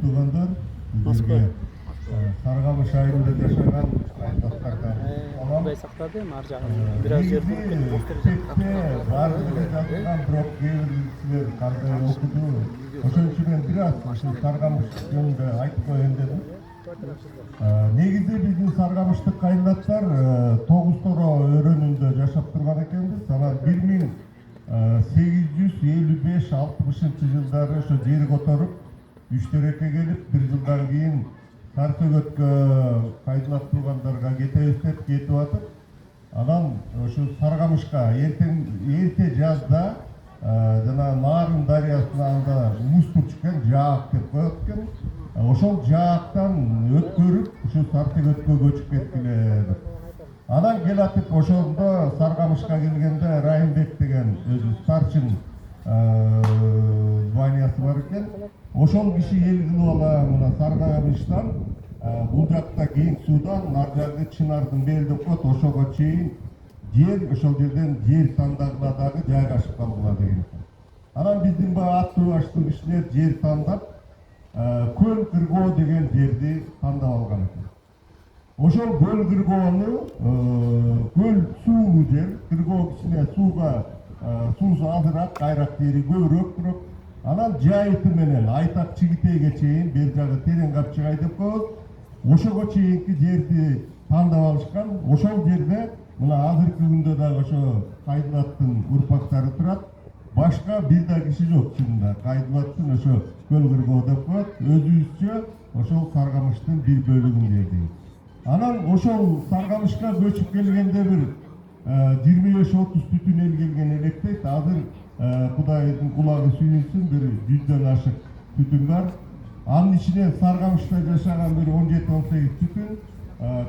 туугандар, сизерге Саргамыш айылында жашаган айылдастардан салам. Сактады, ар жагын бир аз жерди баардыгы жазылган, бирок кээ бир кишилер кандай окуду. Ошон үчүн мен бир аз ушул Саргамыш жөнүндө айтып коеюн дедим. Негизи биздин Саргамыштык айылдастар Тогуз-Торо өрөөнүндө жашап турган экенбиз. Анан 1855-60 жылдары ошо жер которуп, Үчтөрөккө келип, бир жылдан кийин Сарсөгөткө кайдылап тургандарга кетебиз деп кетип атып, анан ошо Саргамышка эрте жазда жана Нарын дарыясында муз турчукен жаак деп коет экен. Ошол жаактан өткөрүп, ушу Сарсөгөткө көчүп кеткиле деп. Анан келатып ошондо Саргамышка келгенде Райымбек деген өзү старшын званиясы бар экен. Ошол киши эл кылып ала мына Саргамыштан бул жакта кийин суудан ар жагы Чынардын бел деп коет, ошого чейин жер, ошол жерден жер тандагыла дагы жайгашып калгыла деген экен. Анан биздин баягы аттуу баштуу кишилер жер тандап Көл Кыргоо деген жерди тандап алган экен. Ошол Көл Кыргоону көл суулуу жер, Кыргоо кичине суусу азыраак, кайрак жери көбүрөөк, бирок анан жайыты менен Айтак Чигитейге чейин бер жагы Терең Капчыгай деп коет. Ошого чейинки жерди тандап алышкан. Ошол жерде мына азыркы күндө дагы ошо Кайдылаттын урпактары турат. Башка бир да киши жок чынында. Кайдылаттын ошо Көл Кыргоо деп коет. Өзүбүзчө ошол Саргамыштын бир бөлүгүн дедик. Анан ошол Саргамышка көчүп келгенде бир 25-30 түтүн эл келген электейт. Азыр Кудайдын кулагы сүйүнсүн, бир 100дөн ашык түтүн бар. Анын ичинен Саргамышта жашаган бир 17-18 түтүн,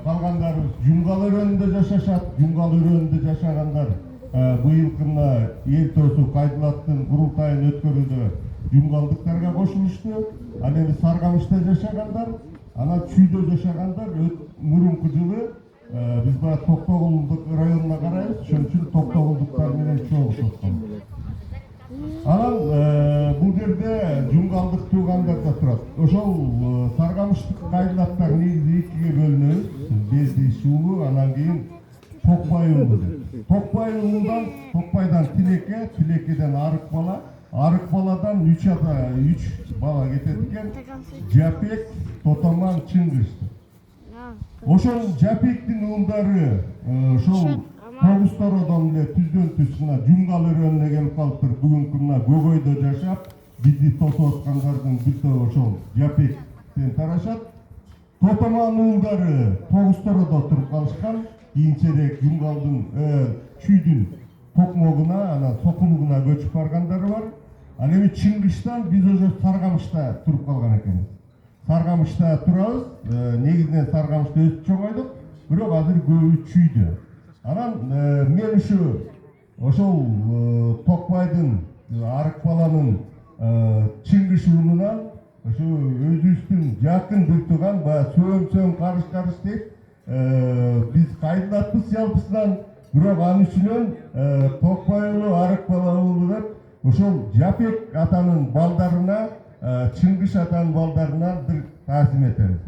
калгандарыбыз Жумгал өрөөнүндө жашашат. Жумгал өрөөнүндө жашагандар быйылкы мына эл тоосу Кайдылаттын курултайын өткөрүүдө жумгалдыктарга кошулушту. Ал эми Саргамышта жашагандар, анан Чүйдө жашагандар мурунку жылы биз баягы Токтогулдук районуна карайбыз, ошон үчүн Токтогулдуктар менен чогулуп аткан. Анан бул жерде жумгалдык туугандар да турат. Ошол Саргамыштык кайдылаттар негизи экиге бөлүнөбүз. Безди суулуу, анан кийин Токбай уулу деп. Токбай уулудан, Токбайдан Тилекке, Тилеккеден Арык бала, Арык баладан 3 бала кетет экен. Жапек, Тотоман, Чыңгыз. Ошол Жапектин уулдары ошол Тогуз-Тородон эле түздөн-түз мына Жумгал өрөөнүнө келип калыптыр. Бүгүнкү мына Гөгөйдө жашап, бизди тосуп аткандардын бүтөө ошол Жапектен тарашат. Тотоман уулдары Тогуз-Тородо туруп калышкан. Кийинчерээк Жумгалдын Чүйдүн Токмогуна, анан Сокулугуна көчүп баргандары бар. Ал эми Чыңгыштан биз ошо Саргамышта туруп калган экенбиз. Саргамышта турабыз, негизинен Саргамышта өсүп чоңойдук, бирок азыр көбү Чүйдө. Анан мен ошол Токбайдын, Арык баланын Чыңгыш уулунан ошо өзүбүздүн жакын бир тууган баягы сөм карыш дейт. Биз Кайдылатпыз жалпысынан, бирок анын үстүнөн Токбай уулу, Арык бала уулу деп ошол Жапек атанын балдарына, Чыңгыш атанын балдарына бир таасим этебиз.